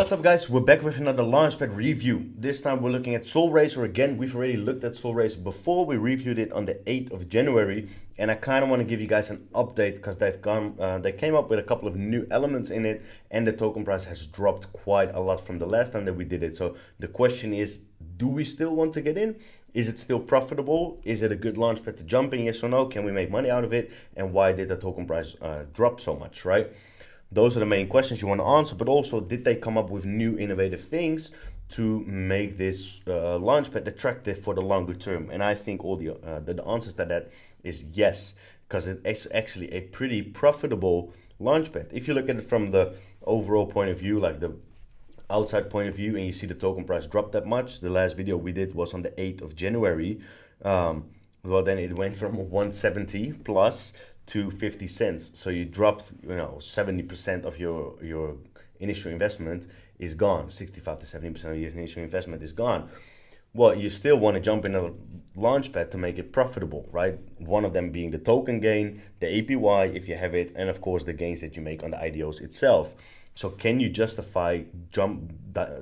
What's up guys, we're back with another Launchpad review. This time we're looking at Solrazr again. We've already looked at Solrazr before. We reviewed it on the 8th of January and I kind of want to give you guys an update because they came up with a couple of new elements in it and the token price has dropped quite a lot from the last time that we did it. So the question is, do we still want to get in? Is it still profitable? Is it a good Launchpad to jump in, yes or no? Can we make money out of it? And why did the token price drop so much, right? Those are the main questions you want to answer, but also did they come up with new innovative things to make this Launchpad attractive for the longer term? And I think all the answers to that is yes, because it's actually a pretty profitable Launchpad. If you look at it from the overall point of view, like the outside point of view, and you see the token price drop that much, the last video we did was on the 8th of January. Well, then it went from 170 plus to 50 cents. So you dropped, 70% of your initial investment is gone. 65 to 70% of your initial investment is gone. Well, you still want to jump in a Launchpad to make it profitable, right? One of them being the token gain, the APY if you have it, and of course the gains that you make on the IDOs itself. So can you justify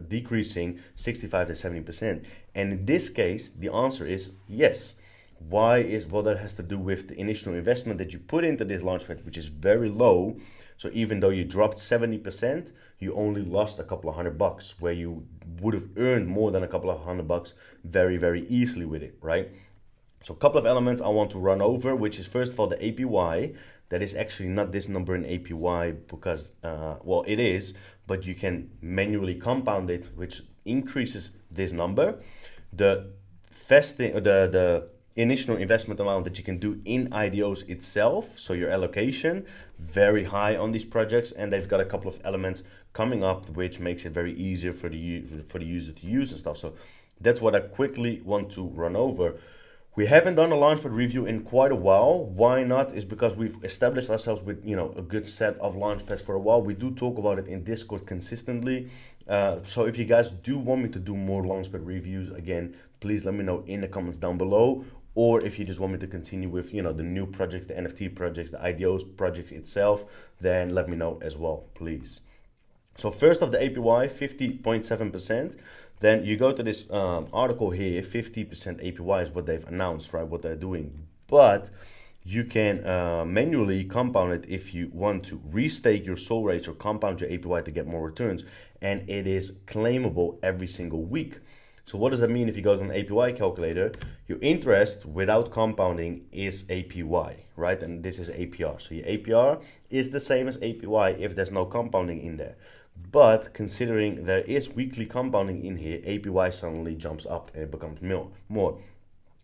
decreasing 65 to 70%? And in this case, the answer is yes. Why is, well, that has to do with the initial investment that you put into this Launchpad, which is very low. So even though you dropped 70%, you only lost a couple of $100, where you would have earned more than a couple of $100 very, very easily with it, right? So a couple of elements I want to run over, which is first of all the APY. That is actually not this number in APY because, well, it is, but you can manually compound it, which increases this number. The initial investment amount that you can do in IDOs itself, so your allocation, very high on these projects, and they've got a couple of elements coming up which makes it very easier for the user to use and stuff. So that's what I quickly want to run over. We haven't done a Launchpad review in quite a while. Why not? Is because we've established ourselves with a good set of Launchpads for a while. We do talk about it in Discord consistently. So if you guys do want me to do more Launchpad reviews, again, please let me know in the comments down below. Or if you just want me to continue with the new projects, the NFT projects, the IDOs projects itself, then let me know as well, please. So first of the APY, 50.7%. Then you go to this article here, 50% APY is what they've announced, right? What they're doing. But you can manually compound it if you want to restake your Solrazr or compound your APY to get more returns. And it is claimable every single week. So what does that mean if you go to an APY calculator? Your interest without compounding is APY, right? And this is APR. So your APR is the same as APY if there's no compounding in there. But considering there is weekly compounding in here, APY suddenly jumps up and it becomes more.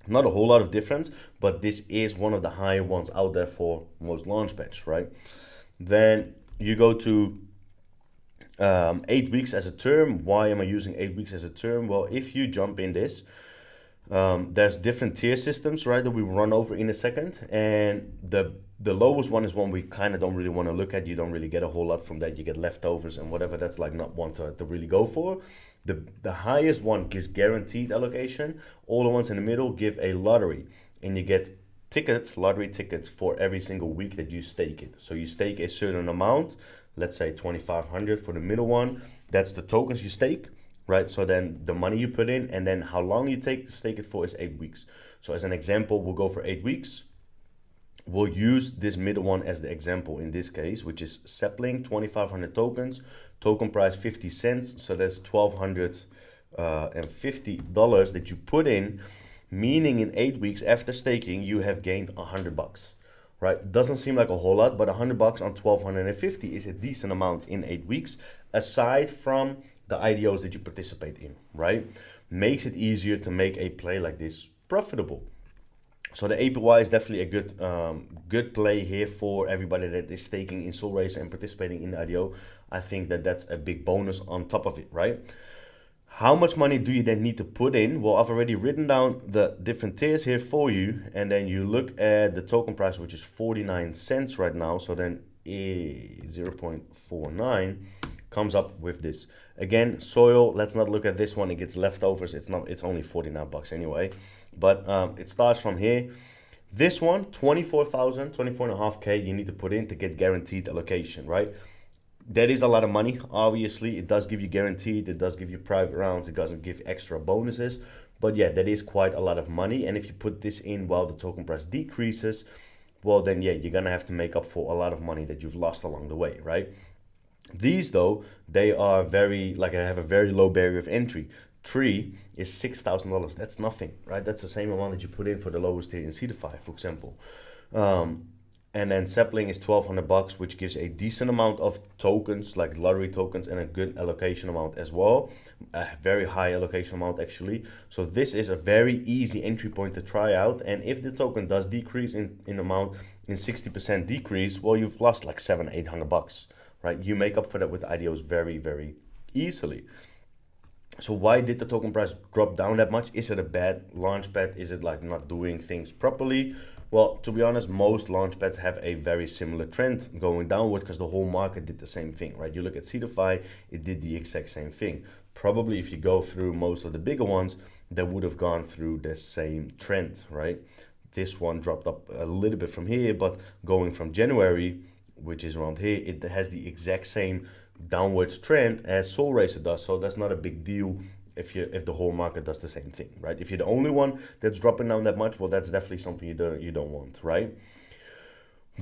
Not a whole lot of difference, but this is one of the higher ones out there for most Launchpads, right? Then you go to 8 weeks as a term. Why am I using 8 weeks as a term? Well, if you jump in this, there's different tier systems, right, that we will run over in a second. And the lowest one is one we kind of don't really want to look at. You don't really get a whole lot from that. You get leftovers and whatever. That's like not one to really go for. The highest one gives guaranteed allocation. All the ones in the middle give a lottery. And you get tickets, lottery tickets, for every single week that you stake it. So you stake a certain amount, let's say 2,500 for the middle one. That's the tokens you stake, right? So then the money you put in, and then how long you stake it for is 8 weeks. So as an example, we'll go for 8 weeks. We'll use this middle one as the example in this case, which is sapling, 2,500 tokens, token price 50 cents. So that's $1,250 that you put in, meaning in 8 weeks after staking, you have gained $100, right? Doesn't seem like a whole lot, but $100 on 1,250 is a decent amount in 8 weeks, aside from the IDOs that you participate in, right? Makes it easier to make a play like this profitable. So the APY is definitely a good play here for everybody that is staking in Solrazr and participating in the IDO. I think that that's a big bonus on top of it, right? How much money do you then need to put in? Well, I've already written down the different tiers here for you. And then you look at the token price, which is 49 cents right now. So then 0.49 comes up with this. Again, soil, let's not look at this one. It gets leftovers. It's only 49 bucks anyway. But it starts from here. This one, 24,000, 24.5K you need to put in to get guaranteed allocation, right? That is a lot of money. Obviously, it does give you guaranteed, it does give you private rounds, it doesn't give extra bonuses. But yeah, that is quite a lot of money. And if you put this in while the token price decreases, well, then yeah, you're gonna have to make up for a lot of money that you've lost along the way, right? These though, they are very, like, I have a very low barrier of entry. Tree is $6,000. That's nothing, right? That's the same amount that you put in for the lowest tier in CeDeFi, for example. And then sapling is $1,200, which gives a decent amount of tokens, like lottery tokens, and a good allocation amount as well. A very high allocation amount, actually. So this is a very easy entry point to try out. And if the token does decrease in amount, in 60% decrease, well, you've lost like $700-800, right? You make up for that with IDOs very, very easily. So why did the token price drop down that much? Is it a bad launchpad? Is it like not doing things properly? Well, to be honest, most launchpads have a very similar trend going downward because the whole market did the same thing, right? You look at CeDeFi, it did the exact same thing. Probably if you go through most of the bigger ones, they would have gone through the same trend, right? This one dropped up a little bit from here, but going from January, which is around here, it has the exact same downwards trend as Solrazr does. So that's not a big deal if the whole market does the same thing, right? If you're the only one that's dropping down that much, well, that's definitely something you don't want, right?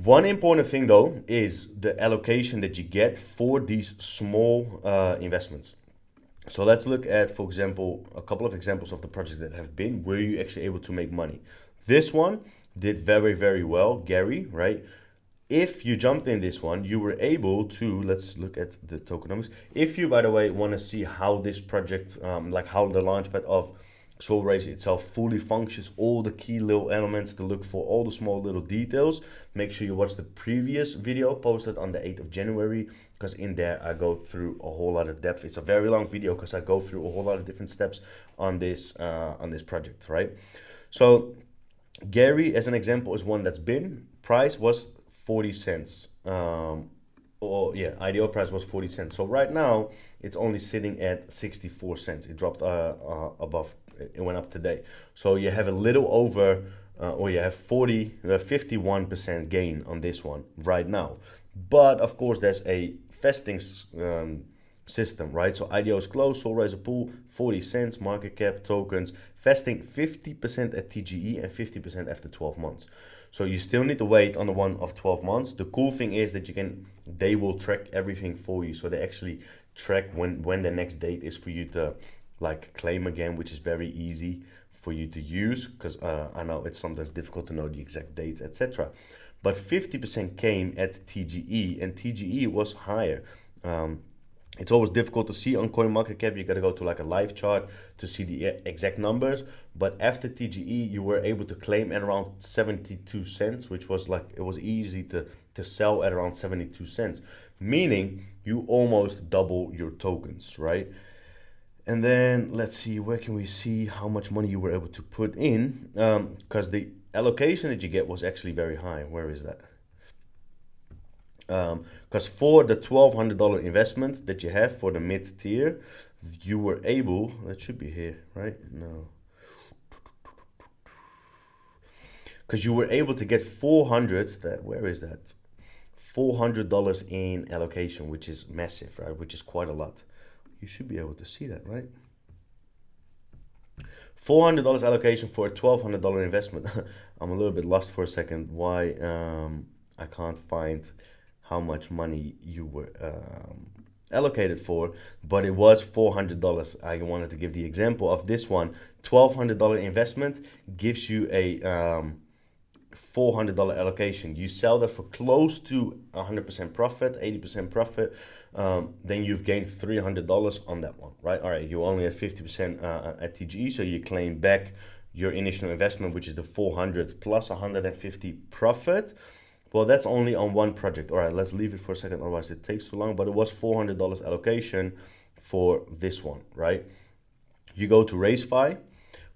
One important thing though is the allocation that you get for these small investments. So let's look at, for example, a couple of examples of the projects that have been where you actually able to make money. This one did very, very well, Gary, right? If you jumped in this one, you were able to, let's look at the tokenomics. If you, by the way, want to see how this project, like how the launchpad of Solrazr itself fully functions, all the key little elements to look for, all the small little details, make sure you watch the previous video posted on the 8th of January, because in there I go through a whole lot of depth. It's a very long video because I go through a whole lot of different steps on this project, right? So Gary, as an example, is one that's been, price was 40 cents. IDO price was 40 cents. So right now it's only sitting at 64 cents. It dropped above, it went up today. So you have a little over, or you have 51% gain on this one right now. But of course there's a vesting system, right? So IDO is closed, Solrazr pool, 40 cents, market cap, tokens, vesting 50% at TGE and 50% after 12 months. So you still need to wait on the one of 12 months. The cool thing is that they will track everything for you. So they actually track when the next date is for you to like claim again, which is very easy for you to use, because I know it's sometimes difficult to know the exact dates, etc. But 50% came at TGE, and TGE was higher. It's always difficult to see on CoinMarketCap. You got to go to like a live chart to see the exact numbers. But after TGE, you were able to claim at around 72 cents, which was like, it was easy to sell at around 72 cents, meaning you almost double your tokens, right? And then let's see, where can we see how much money you were able to put in? Because the allocation that you get was actually very high. Where is that? Because for the $1,200 investment that you have for the mid tier, you were able, that should be here, right? No. Because you were able to get where is that? $400 in allocation, which is massive, right? Which is quite a lot. You should be able to see that, right? $400 allocation for a $1,200 investment. I'm a little bit lost for a second. Why I can't find how much money you were allocated for, but it was $400. I wanted to give the example of this one. $1,200 investment gives you a $400 allocation. You sell that for close to 100% profit, 80% profit. Then you've gained $300 on that one, right? All right, you only have 50% at TGE, so you claim back your initial investment, which is the 400 plus 150 profit. Well, that's only on one project. All right, let's leave it for a second, otherwise it takes too long. But it was $400 allocation for this one, right? You go to RaiseFi.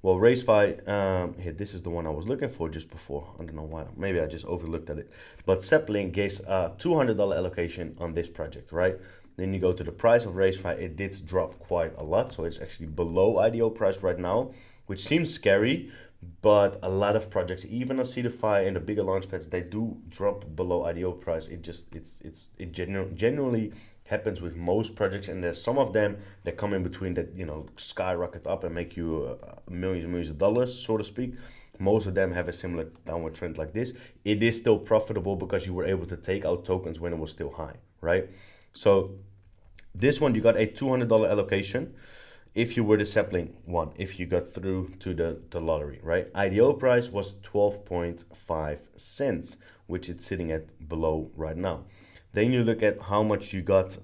Well, RaiseFi, here, this is the one I was looking for just before. I don't know why. Maybe I just overlooked at it. But Sapling gives a $200 allocation on this project, right? Then you go to the price of RaiseFi. It did drop quite a lot. So it's actually below IDO price right now, which seems scary. but a lot of projects, even on CDFI and the bigger launchpads, they do drop below IDO price. It genuinely happens with most projects, and there's some of them that come in between that, you know, skyrocket up and make you millions of dollars, so to speak. Most of them have a similar downward trend like this. It is still profitable because you were able to take out tokens when it was still high, right? So this one, you got a $200 allocation if you were the sapling one, if you got through to the lottery, right? IDO price was 12.5 cents, which it's sitting at below right now. Then you look at how much you got.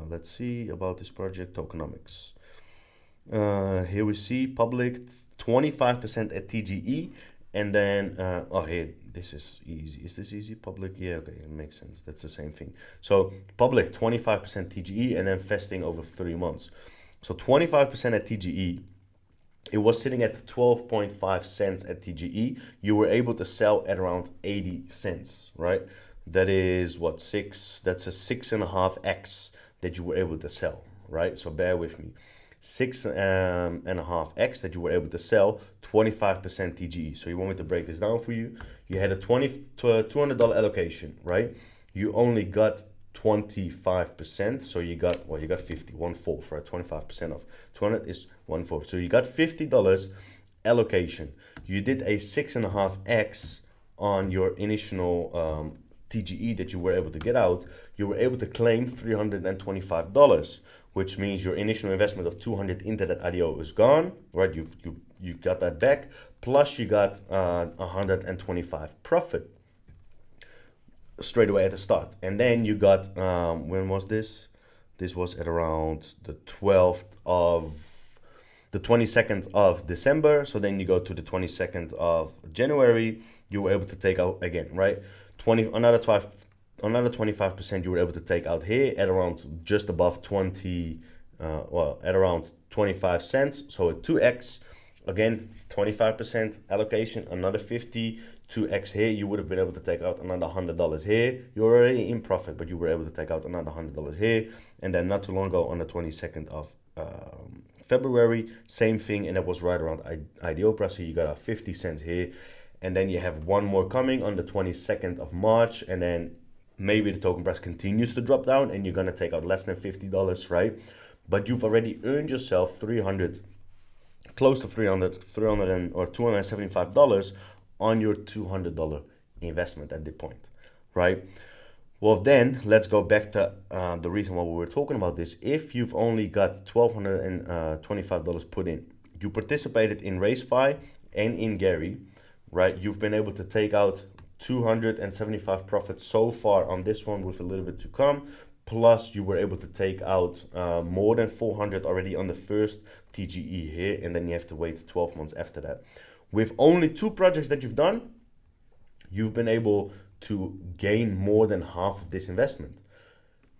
Let's see about this project, tokenomics. Here we see public 25% at TGE, and then oh, here, this is easy. Is this easy? Public, yeah, okay, it makes sense. That's the same thing. So public 25% TGE, and then vesting over 3 months. So 25% at TGE, it was sitting at 12.5 cents at TGE. You were able to sell at around 80 cents, right? That is what, that's a 6.5x that you were able to sell, right? So bear with me. 6.5x that you were able to sell, 25% TGE. So you want me to break this down for you? You had a $200 allocation, right? You only got 25%, so you got, well, you got 50, 1/4, right? 25% of 200 is 1/4. So you got $50 allocation. You did a 6.5x on your initial TGE that you were able to get out. You were able to claim $325, which means your initial investment of 200 into that IDO is gone, right? You got that back, plus you got 125 profit straight away at the start. And then you got, when was this? This was at around the 22nd of December. So then you go to the 22nd of January, you were able to take out again, right? Another 25% you were able to take out here at around just above 20, at around 25 cents. So a 2x, again, 25% allocation, another 50, 2x here, you would have been able to take out another $100 here. You're already in profit, but you were able to take out another $100 here. And then not too long ago, on the 22nd of February, same thing, and that was right around IDO price. So you got a 50 cents here, and then you have one more coming on the 22nd of March, and then maybe the token price continues to drop down, and you're gonna take out less than $50, right? But you've already earned yourself close to $275 on your $200 investment at the point, right? Well, then let's go back to the reason why we were talking about this. If you've only got $1,225 put in, you participated in RaceFi and in Gary, right? You've been able to take out 275 profit so far on this one, with a little bit to come. Plus you were able to take out more than 400 already on the first TGE here, and then you have to wait 12 months after that. With only 2 projects that you've done, you've been able to gain more than half of this investment.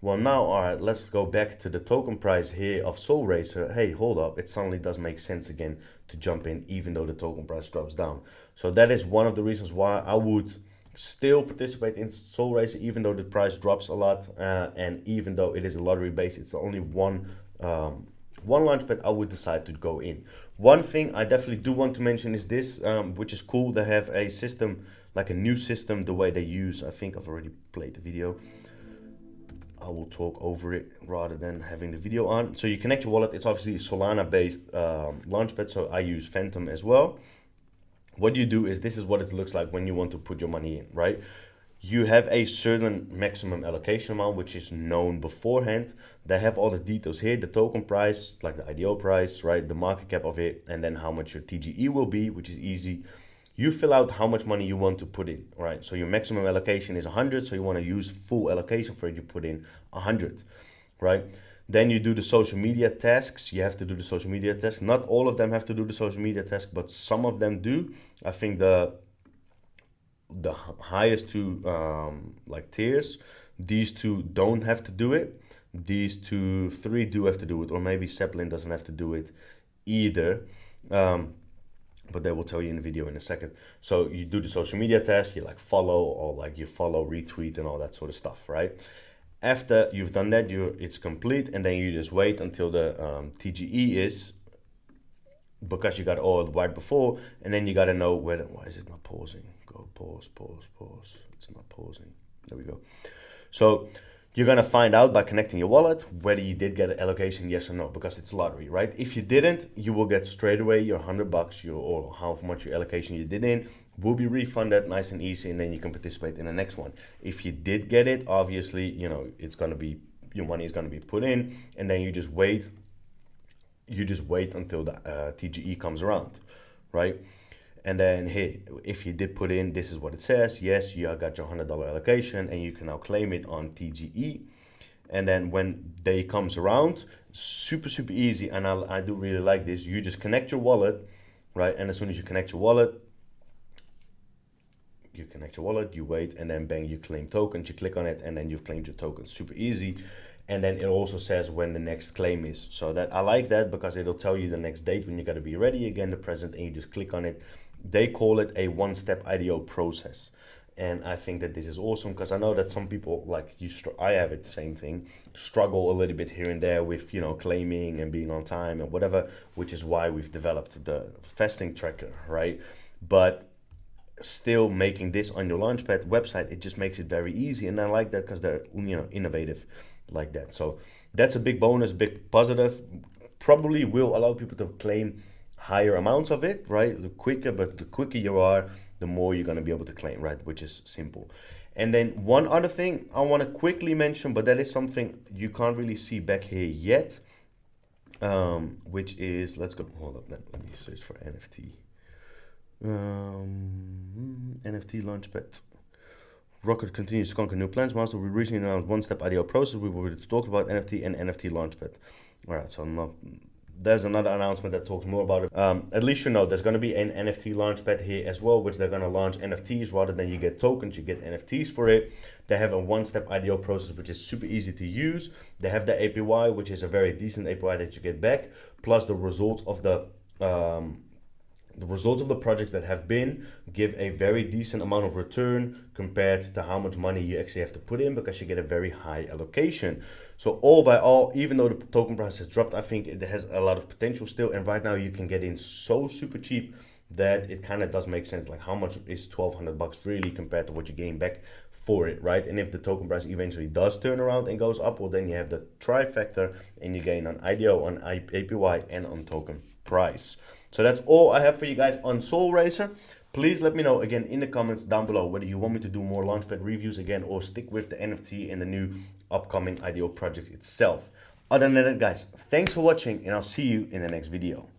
Well, now, all right, let's go back to the token price here of Solrazr. Hey, hold up, it suddenly does make sense again to jump in, even though the token price drops down. So that is one of the reasons why I would still participate in Solrazr, even though the price drops a lot, and even though it is a lottery based, it's the only one launchpad I would decide to go in. One thing I definitely do want to mention is this, which is cool. They have a system, like a new system, the way they use, I think I've already played the video. I will talk over it rather than having the video on. So you connect your wallet. It's obviously Solana based launchpad, so I use Phantom as well. What you do is, this is what it looks like when you want to put your money in, right? You have a certain maximum allocation amount, which is known beforehand. They have all the details here, the token price, like the IDO price, right? The market cap of it, and then how much your TGE will be, which is easy. You fill out how much money you want to put in, right? So your maximum allocation is 100, so you want to use full allocation for it, you put in 100, right? Then you do the social media tasks. You have to do the social media tasks. Not all of them have to do the social media task, but some of them do. I think the highest 2 like tiers, these 2 don't have to do it. These 3 do have to do it, or maybe Zeppelin doesn't have to do it either. But they will tell you in the video in a second. So you do the social media task, you like follow, or like you follow, retweet, and all that sort of stuff, right? After you've done that, it's complete, and then you just wait until the TGE is because you got all right before, and then you got to know why is it not pausing? Go pause. It's not pausing. There we go. So you're gonna find out by connecting your wallet whether you did get an allocation, yes or no, because it's lottery, right? If you didn't, you will get straight away your $100, or how much your allocation you did in will be refunded, nice and easy, and then you can participate in the next one. If you did get it, obviously, it's gonna be, your money is gonna be put in, and then you just wait. You just wait until the TGE comes around, right? And then, hey, if you did put in, this is what it says. Yes, you got your $100 allocation, and you can now claim it on TGE. And then when day comes around, super easy. And I do really like this. You just connect your wallet, right? And as soon as you connect your wallet, you wait, and then bang, you claim tokens. You click on it, and then you've claimed your tokens. Super easy. And then it also says when the next claim is. So that I like that, because it'll tell you the next date when you got to be ready again, the present, and you just click on it. They call it a one-step IDO process. And I think that this is awesome, because I know that some people, like I have it, same thing, struggle a little bit here and there with, claiming and being on time and whatever, which is why we've developed the fasting tracker, right? But still, making this on your Launchpad website, it just makes it very easy. And I like that, because they're, innovative like that. So that's a big bonus, big positive. Probably will allow people to claim higher amounts of it, right? The quicker you are, the more you're going to be able to claim, right? Which is simple. And then one other thing I want to quickly mention, but that is something you can't really see back here yet, which is, hold up, let me search for NFT. NFT Launchpad. Rocket continues to conquer new plans. Master, we recently announced one-step IDO process. We were to talk about NFT and NFT Launchpad. All right, so there's another announcement that talks more about it. At least there's going to be an NFT Launchpad here as well, which they're going to launch NFTs rather than you get tokens, you get NFTs for it. They have a one-step IDO process, which is super easy to use. They have the APY, which is a very decent APY that you get back, plus the results of the projects that have been give a very decent amount of return compared to how much money you actually have to put in, because you get a very high allocation. So all by all, even though the token price has dropped, I think it has a lot of potential still. And right now you can get in so super cheap that it kind of does make sense. Like, how much is $1,200 really compared to what you gain back for it, right? And if the token price eventually does turn around and goes up, well, then you have the trifecta, and you gain on IDO, on APY, and on token price. So that's all I have for you guys on Solrazr. Please let me know again in the comments down below whether you want me to do more Launchpad reviews again, or stick with the NFT and the new upcoming IDO project itself. Other than that, guys, thanks for watching, and I'll see you in the next video.